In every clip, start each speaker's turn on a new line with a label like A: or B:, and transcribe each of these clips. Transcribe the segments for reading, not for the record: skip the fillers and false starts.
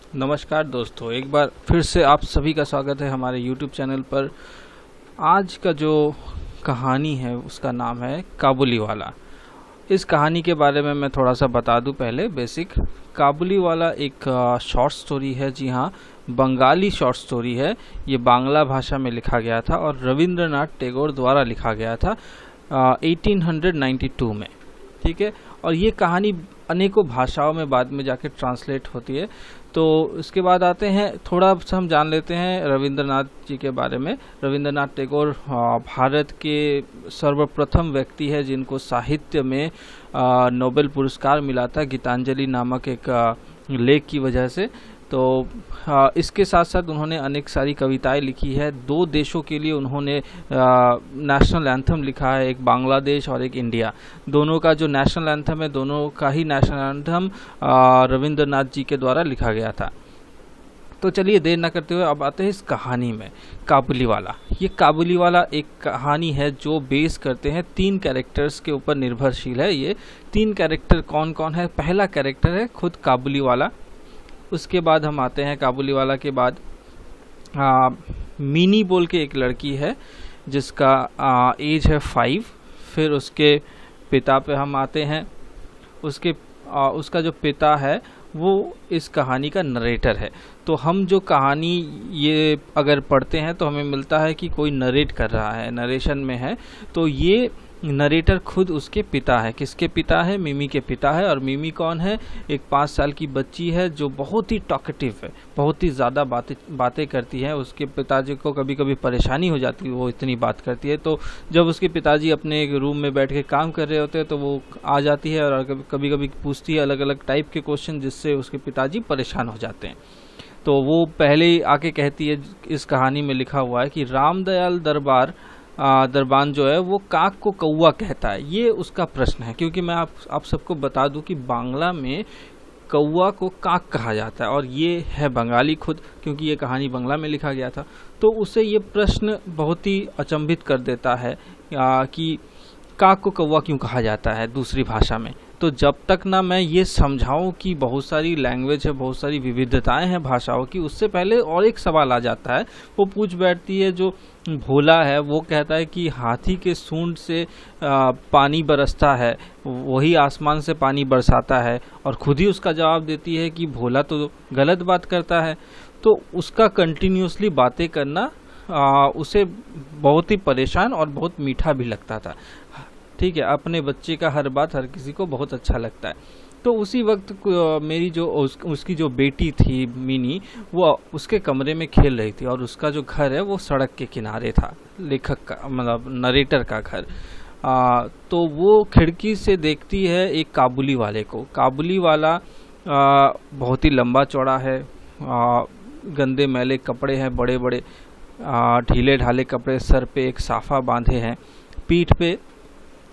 A: नमस्कार दोस्तों, एक बार फिर से आप सभी का स्वागत है हमारे YouTube चैनल पर। आज का जो कहानी है उसका नाम है काबुलीवाला। इस कहानी के बारे में मैं थोड़ा सा बता दूं पहले बेसिक। काबुलीवाला एक शॉर्ट स्टोरी है। जी हाँ, बंगाली शॉर्ट स्टोरी है। ये बांग्ला भाषा में लिखा गया था और रविंद्रनाथ टैगोर द्वारा लिखा गया था 1892 में। ठीक है, और ये कहानी अनेकों भाषाओं में बाद में जाके ट्रांसलेट होती है। तो इसके बाद आते हैं, थोड़ा सा हम जान लेते हैं रविंद्रनाथ जी के बारे में। रविंद्रनाथ टैगोर भारत के सर्वप्रथम व्यक्ति है जिनको साहित्य में नोबेल पुरस्कार मिला था गीतांजलि नामक एक लेख की वजह से। तो इसके साथ साथ उन्होंने अनेक सारी कविताएं लिखी है। दो देशों के लिए उन्होंने नेशनल एंथम लिखा है, एक बांग्लादेश और एक इंडिया। दोनों का जो नेशनल एंथम है, दोनों का ही नेशनल एंथम रविंद्रनाथ जी के द्वारा लिखा गया था। तो चलिए देर न करते हुए अब आते हैं इस कहानी में। काबुलीवाला, ये काबुलीवाला एक कहानी है जो बेस करते हैं 3 कैरेक्टर्स के ऊपर निर्भरशील है। ये 3 कैरेक्टर कौन कौन है? पहला कैरेक्टर है खुद काबुलीवाला। उसके बाद हम आते हैं काबुलीवाला के बाद मिनी बोल के एक लड़की है जिसका एज है 5। फिर उसके पिता पे हम आते हैं। उसका जो पिता है वो इस कहानी का नरेटर है। तो हम जो कहानी ये अगर पढ़ते हैं तो हमें मिलता है कि कोई नरेट कर रहा है, नरेशन में है। तो ये नरेटर खुद उसके पिता है। किसके पिता है? मिमी के पिता है। और मिमी कौन है? एक 5 साल की बच्ची है जो बहुत ही टॉकेटिव है, बहुत ही ज़्यादा बातें करती है। उसके पिताजी को कभी कभी परेशानी हो जाती है, वो इतनी बात करती है। तो जब उसके पिताजी अपने एक रूम में बैठ के काम कर रहे होते हैं तो वो आ जाती है और कभी कभी पूछती है अलग अलग टाइप के क्वेश्चन, जिससे उसके पिताजी परेशान हो जाते हैं। तो वो पहले ही आके कहती है, इस कहानी में लिखा हुआ है कि रामदयाल दरबान जो है वो काक को कौवा कहता है। ये उसका प्रश्न है, क्योंकि मैं आप सबको बता दूं कि बांग्ला में कौवा को काक कहा जाता है और ये है बंगाली खुद, क्योंकि ये कहानी बांग्ला में लिखा गया था। तो उसे ये प्रश्न बहुत ही अचंभित कर देता है कि काक को कौवा क्यों कहा जाता है दूसरी भाषा में। तो जब तक ना मैं ये समझाऊं कि बहुत सारी लैंग्वेज है, बहुत सारी विविधताएं हैं भाषाओं की, उससे पहले और एक सवाल आ जाता है। वो पूछ बैठती है, जो भोला है वो कहता है कि हाथी के सूंड से पानी बरसता है, वही आसमान से पानी बरसाता है। और खुद ही उसका जवाब देती है कि भोला तो गलत बात करता है। तो उसका कंटिन्यूसली बातें करना उसे बहुत ही परेशान और बहुत मीठा भी लगता था। ठीक है, अपने बच्चे का हर बात हर किसी को बहुत अच्छा लगता है। तो उसी वक्त मेरी जो उसकी जो बेटी थी मिनी, वो उसके कमरे में खेल रही थी और उसका जो घर है वो सड़क के किनारे था, लेखक का मतलब नरेटर का घर। तो वो खिड़की से देखती है एक काबुली वाले को। काबुली वाला बहुत ही लंबा चौड़ा है, गंदे मैले कपड़े हैं, बड़े बड़े ढीले ढाले कपड़े, सर पे एक साफा बांधे हैं, पीठ पे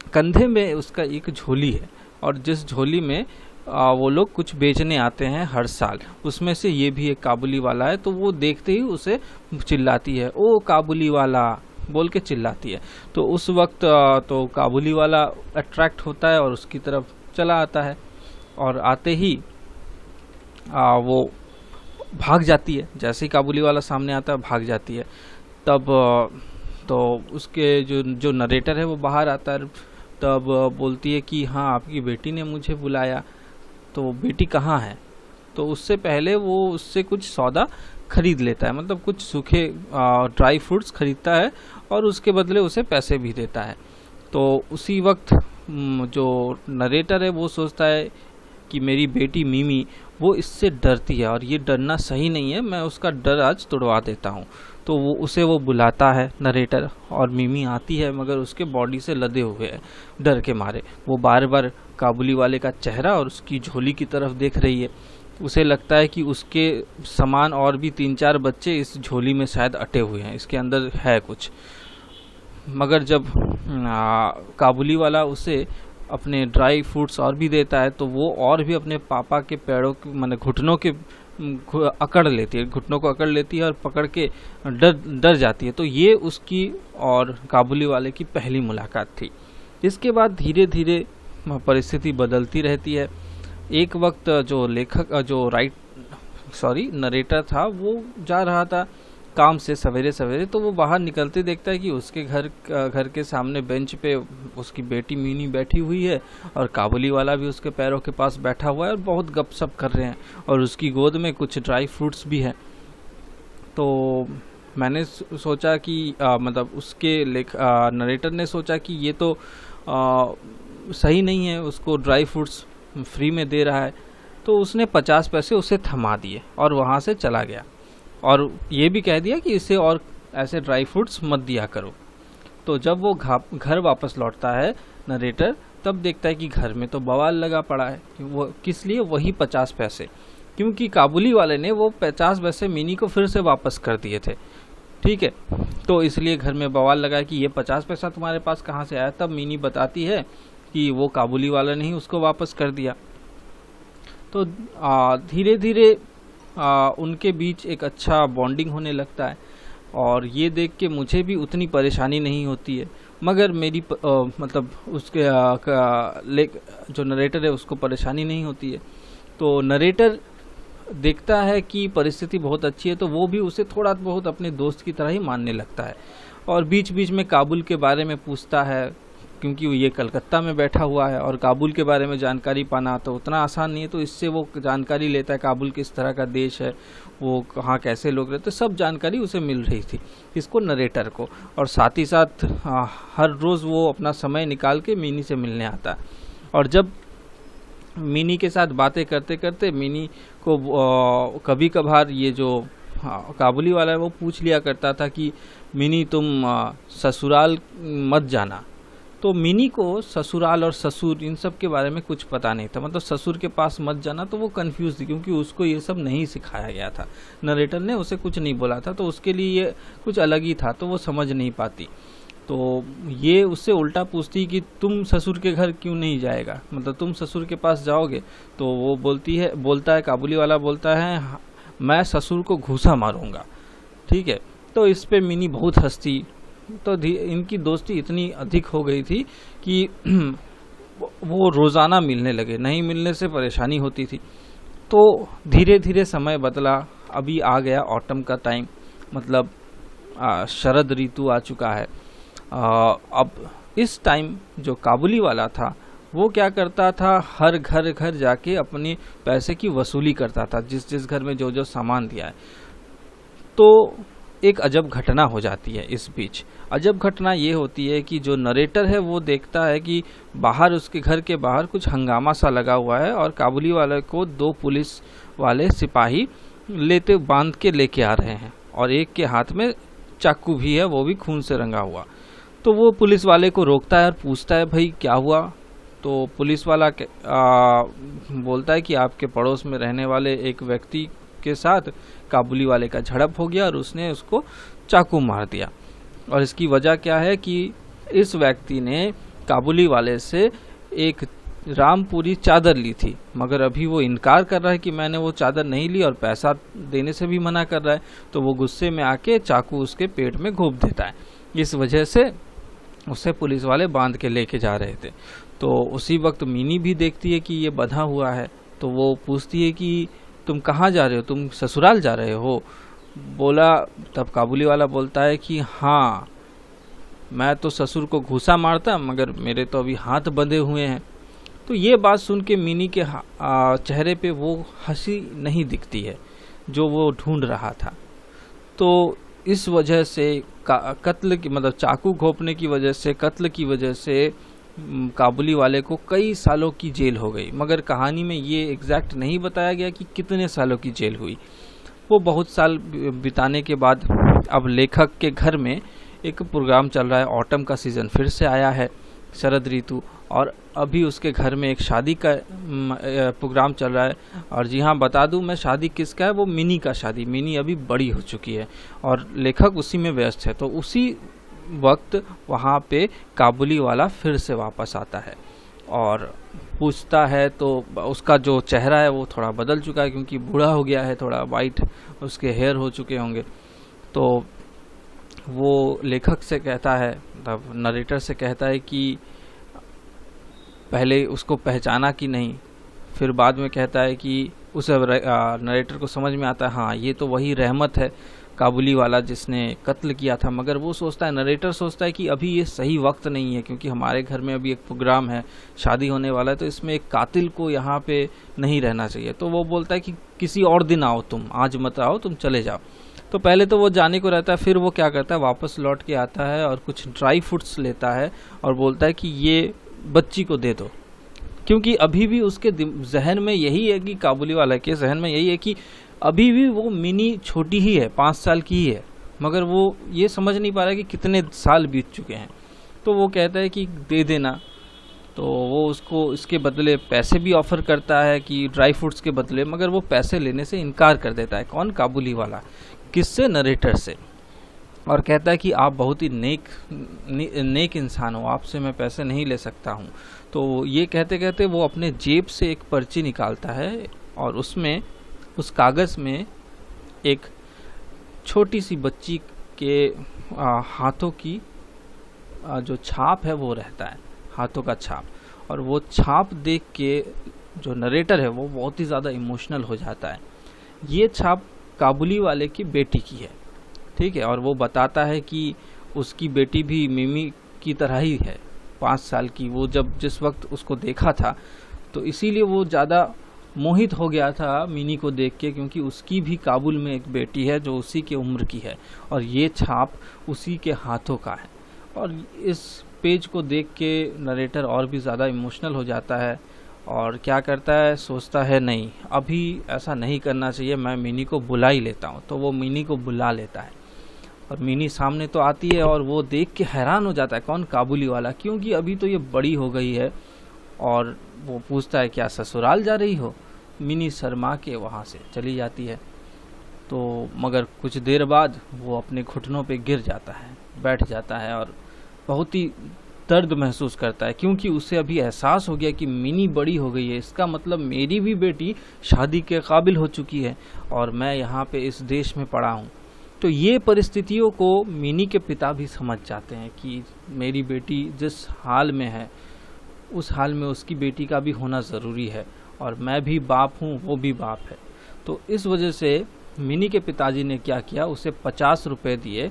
A: कंधे में उसका एक झोली है। और जिस झोली में वो लोग कुछ बेचने आते हैं हर साल, उसमें से ये भी एक काबुली वाला है। तो वो देखते ही उसे चिल्लाती है, ओ काबुली वाला बोल के चिल्लाती है। तो उस वक्त तो काबुली वाला अट्रैक्ट होता है और उसकी तरफ चला आता है। और आते ही वो भाग जाती है। जैसे ही काबुली वाला सामने आता है भाग जाती है। तब तो उसके जो नरेटर है वो बाहर आता है। तब बोलती है कि हाँ, आपकी बेटी ने मुझे बुलाया। तो बेटी कहाँ है? तो उससे पहले वो उससे कुछ सौदा खरीद लेता है, मतलब कुछ सूखे ड्राई फ्रूट्स खरीदता है और उसके बदले उसे पैसे भी देता है। तो उसी वक्त जो नरेटर है वो सोचता है कि मेरी बेटी मिमी वो इससे डरती है और ये डरना सही नहीं है, मैं उसका डर आज तोड़वा देता हूँ। तो वो बुलाता है नरेटर, और मिमी आती है मगर उसके बॉडी से लदे हुए है डर के मारे। वो बार बार काबुली वाले का चेहरा और उसकी झोली की तरफ देख रही है। उसे लगता है कि उसके समान और भी 3-4 बच्चे इस झोली में शायद अटे हुए हैं, इसके अंदर है कुछ। मगर जब काबुली वाला उसे अपने ड्राई फ्रूट्स और भी देता है तो वो और भी अपने पापा के पैरों माने घुटनों के अकड़ लेती है, घुटनों को अकड़ लेती है और पकड़ के डर जाती है। तो ये उसकी और काबुली वाले की पहली मुलाकात थी। इसके बाद धीरे धीरे परिस्थिति बदलती रहती है। एक वक्त जो लेखक जो नरेटर था, वो जा रहा था काम से सवेरे सवेरे। तो वो बाहर निकलते देखता है कि उसके घर के सामने बेंच पे उसकी बेटी मीनी बैठी हुई है और काबुली वाला भी उसके पैरों के पास बैठा हुआ है और बहुत गपशप कर रहे हैं, और उसकी गोद में कुछ ड्राई फ्रूट्स भी हैं। तो मैंने सोचा कि मतलब उसके नरेटर ने सोचा कि ये तो सही नहीं है, उसको ड्राई फ्रूट्स फ्री में दे रहा है। तो उसने 50 पैसे उसे थमा दिए और वहाँ से चला गया, और ये भी कह दिया कि इसे और ऐसे ड्राई फ्रूट्स मत दिया करो। तो जब वो घर वापस लौटता है नरेटर, तब देखता है कि घर में तो बवाल लगा पड़ा है। वो किस लिए? वही 50 पैसे, क्योंकि काबुली वाले ने वो 50 पैसे मिनी को फिर से वापस कर दिए थे। ठीक है, तो इसलिए घर में बवाल लगा कि ये 50 पैसा तुम्हारे पास कहाँ से आया। तब मिनी बताती है कि वो काबुली वाला ने ही उसको वापस कर दिया। तो धीरे धीरे उनके बीच एक अच्छा बॉन्डिंग होने लगता है, और ये देख के मुझे भी उतनी परेशानी नहीं होती है, मगर मेरी मतलब उसके जो नरेटर है उसको परेशानी नहीं होती है। तो नरेटर देखता है कि परिस्थिति बहुत अच्छी है, तो वो भी उसे थोड़ा बहुत अपने दोस्त की तरह ही मानने लगता है, और बीच बीच में काबुल के बारे में पूछता है, क्योंकि ये कलकत्ता में बैठा हुआ है और काबुल के बारे में जानकारी पाना तो उतना आसान नहीं है। तो इससे वो जानकारी लेता है, काबुल किस तरह का देश है, वो कहाँ कैसे लोग रहते, सब जानकारी उसे मिल रही थी, इसको नरेटर को। और साथ ही साथ हर रोज़ वो अपना समय निकाल के मिनी से मिलने आता है, और जब मिनी के साथ बातें करते करते मिनी को कभी कभार ये जो काबुली वाला है वो पूछ लिया करता था कि मिनी तुम ससुराल मत जाना। तो मिनी को ससुराल और ससुर इन सब के बारे में कुछ पता नहीं था, मतलब ससुर के पास मत जाना, तो वो कंफ्यूज थी, क्योंकि उसको ये सब नहीं सिखाया गया था, नरेटर ने उसे कुछ नहीं बोला था, तो उसके लिए ये कुछ अलग ही था, तो वो समझ नहीं पाती। तो ये उससे उल्टा पूछती कि तुम ससुर के घर क्यों नहीं जाएगा, मतलब तुम ससुर के पास जाओगे। तो वो बोलता है काबुली वाला बोलता है, मैं ससुर को घूसा मारूंगा। ठीक है, तो इस पे मिनी बहुत हंसती। तो इनकी दोस्ती इतनी अधिक हो गई थी कि वो रोज़ाना मिलने लगे, नहीं मिलने से परेशानी होती थी। तो धीरे धीरे समय बदला, अभी आ गया ऑटम का टाइम, मतलब शरद ऋतु आ चुका है। अब इस टाइम जो काबुली वाला था वो क्या करता था, हर घर जाके अपने पैसे की वसूली करता था, जिस घर में जो जो सामान दिया है। तो एक अजब घटना हो जाती है इस बीच। अजब घटना ये होती है कि जो नरेटर है वो देखता है कि बाहर, उसके घर के बाहर कुछ हंगामा सा लगा हुआ है, और काबुली वाले को 2 पुलिस वाले सिपाही बांध के लेके आ रहे हैं, और एक के हाथ में चाकू भी है, वो भी खून से रंगा हुआ। तो वो पुलिस वाले को रोकता है और पूछता है, भाई क्या हुआ। तो पुलिस वाला बोलता है कि आपके पड़ोस में रहने वाले एक व्यक्ति के साथ काबुली वाले का झड़प हो गया और उसने उसको चाकू मार दिया। और इसकी वजह क्या है कि इस व्यक्ति ने काबुली वाले से एक रामपुरी चादर ली थी, मगर अभी वो इनकार कर रहा है कि मैंने वो चादर नहीं ली, और पैसा देने से भी मना कर रहा है। तो वो गुस्से में आके चाकू उसके पेट में घोंप देता है। इस वजह से उसे पुलिस वाले बांध के लेके जा रहे थे। तो उसी वक्त मिनी भी देखती है कि ये बंधा हुआ है, तो वो पूछती है कि तुम कहाँ जा रहे हो, तुम ससुराल जा रहे हो। तब काबुली वाला बोलता है कि हाँ, मैं तो ससुर को घूसा मारता, मगर मेरे तो अभी हाथ बंधे हुए हैं। तो ये बात सुन के मिनी के चेहरे पे वो हंसी नहीं दिखती है जो वो ढूंढ रहा था। तो इस वजह से कत्ल की, मतलब चाकू घोंपने की वजह से, कत्ल की वजह से काबुली वाले को कई सालों की जेल हो गई, मगर कहानी में ये एग्जैक्ट नहीं बताया गया कि कितने सालों की जेल हुई। वो बहुत साल बिताने के बाद अब लेखक के घर में एक प्रोग्राम चल रहा है, ऑटम का सीज़न फिर से आया है, शरद ऋतु, और अभी उसके घर में एक शादी का प्रोग्राम चल रहा है। और जी हाँ, बता दूं मैं, शादी किसका है, वो मिनी का शादी। मिनी अभी बड़ी हो चुकी है और लेखक उसी में व्यस्त है। तो उसी वक्त वहाँ पे काबुली वाला फिर से वापस आता है और पूछता है, तो उसका जो चेहरा है वो थोड़ा बदल चुका है, क्योंकि बूढ़ा हो गया है, थोड़ा वाइट उसके हेयर हो चुके होंगे। तो वो लेखक से कहता है, मतलब नरेटर से कहता है कि पहले उसको पहचाना कि नहीं। फिर बाद में कहता है कि उस नरेटर को समझ में आता है हाँ ये तो वही रहमत है काबुली वाला जिसने कत्ल किया था, मगर वो सोचता है, नरेटर सोचता है कि अभी ये सही वक्त नहीं है क्योंकि हमारे घर में अभी एक प्रोग्राम है, शादी होने वाला है, तो इसमें एक कातिल को यहाँ पे नहीं रहना चाहिए। तो वो बोलता है कि किसी और दिन आओ, तुम आज मत आओ, तुम चले जाओ। तो पहले तो वो जाने को रहता है, फिर वो क्या करता है, वापस लौट के आता है और कुछ ड्राई फ्रूट्स लेता है और बोलता है कि ये बच्ची को दे दो, क्योंकि अभी भी उसके जहन में यही है कि काबुली वाला के जहन में यही है कि अभी भी वो मिनी छोटी ही है, 5 साल की ही है, मगर वो ये समझ नहीं पा रहा है कि कितने साल बीत चुके हैं। तो वो कहता है कि दे देना। तो वो उसको इसके बदले पैसे भी ऑफर करता है कि ड्राई फ्रूट्स के बदले, मगर वो पैसे लेने से इनकार कर देता है। कौन? काबुली वाला। किससे? नरेटर से। और कहता है कि आप बहुत ही नेक इंसान हो, आपसे मैं पैसे नहीं ले सकता हूँ। तो ये कहते कहते वो अपने जेब से एक पर्ची निकालता है और उसमें, उस कागज़ में एक छोटी सी बच्ची के हाथों की जो छाप है वो रहता है, हाथों का छाप। और वो छाप देख के जो नरेटर है वो बहुत ही ज़्यादा इमोशनल हो जाता है। ये छाप काबुली वाले की बेटी की है, ठीक है। और वो बताता है कि उसकी बेटी भी मिमी की तरह ही है, 5 साल की। वो जब जिस वक्त उसको देखा था तो इसीलिए वो ज़्यादा मोहित हो गया था मिनी को देख के, क्योंकि उसकी भी काबुल में एक बेटी है जो उसी के उम्र की है और ये छाप उसी के हाथों का है। और इस पेज को देख के नरेटर और भी ज़्यादा इमोशनल हो जाता है और क्या करता है, सोचता है नहीं अभी ऐसा नहीं करना चाहिए, मैं मिनी को बुला ही लेता हूँ। तो वो मिनी को बुला लेता है और मिनी सामने तो आती है और वो देख के हैरान हो जाता है। कौन? काबुली वाला, क्योंकि अभी तो ये बड़ी हो गई है। और वो पूछता है क्या ससुराल जा रही हो? मिनी शर्मा के वहाँ से चली जाती है। तो मगर कुछ देर बाद वो अपने घुटनों पे गिर जाता है, बैठ जाता है और बहुत ही दर्द महसूस करता है, क्योंकि उसे अभी एहसास हो गया कि मिनी बड़ी हो गई है, इसका मतलब मेरी भी बेटी शादी के काबिल हो चुकी है और मैं यहाँ पे इस देश में पड़ा हूँ। तो ये परिस्थितियों को मिनी के पिता भी समझ जाते हैं कि मेरी बेटी जिस हाल में है उस हाल में उसकी बेटी का भी होना ज़रूरी है और मैं भी बाप हूँ, वो भी बाप है। तो इस वजह से मिनी के पिताजी ने क्या किया, उसे 50 रुपये दिए।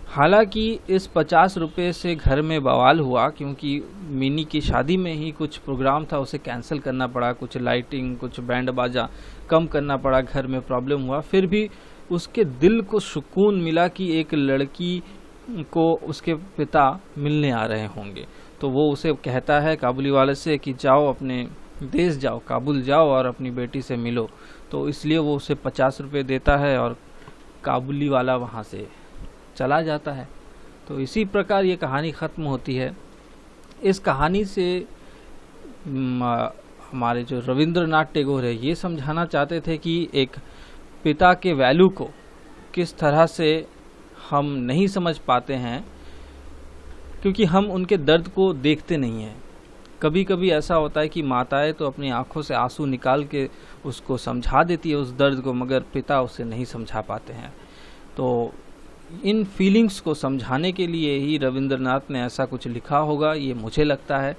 A: हालांकि इस 50 रुपये से घर में बवाल हुआ, क्योंकि मिनी की शादी में ही कुछ प्रोग्राम था, उसे कैंसिल करना पड़ा, कुछ लाइटिंग, कुछ बैंड बाजा कम करना पड़ा, घर में प्रॉब्लम हुआ। फिर भी उसके दिल को सुकून मिला कि एक लड़की को उसके पिता मिलने आ रहे होंगे। तो वो उसे कहता है काबुली वाले से कि जाओ अपने देश जाओ, काबुल जाओ और अपनी बेटी से मिलो। तो इसलिए वो उसे 50 रुपये देता है और काबुली वाला वहाँ से चला जाता है। तो इसी प्रकार ये कहानी ख़त्म होती है। इस कहानी से हमारे जो रविंद्रनाथ टैगोर है ये समझाना चाहते थे कि एक पिता के वैल्यू को किस तरह से हम नहीं समझ पाते हैं, क्योंकि हम उनके दर्द को देखते नहीं हैं। कभी कभी ऐसा होता है कि माताएं तो अपनी आंखों से आंसू निकाल के उसको समझा देती है उस दर्द को, मगर पिता उसे नहीं समझा पाते हैं। तो इन फीलिंग्स को समझाने के लिए ही रविंद्रनाथ ने ऐसा कुछ लिखा होगा, ये मुझे लगता है।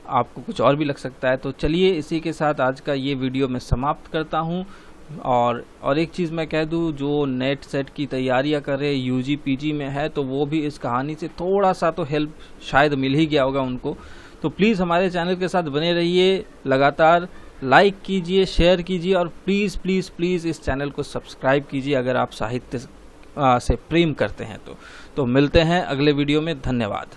A: आपको कुछ और भी लग सकता है। तो चलिए इसी के साथ आज का ये वीडियो मैं समाप्त करता हूँ। और एक चीज़ मैं कह दूँ, जो नेट सेट की तैयारियां कर रहे यूजी पीजी में है, तो वो भी इस कहानी से थोड़ा सा तो हेल्प शायद मिल ही गया होगा उनको। तो प्लीज़ हमारे चैनल के साथ बने रहिए, लगातार लाइक कीजिए, शेयर कीजिए और प्लीज़ प्लीज़ प्लीज़ इस चैनल को सब्सक्राइब कीजिए अगर आप साहित्य से प्रेम करते हैं। तो मिलते हैं अगले वीडियो में। धन्यवाद।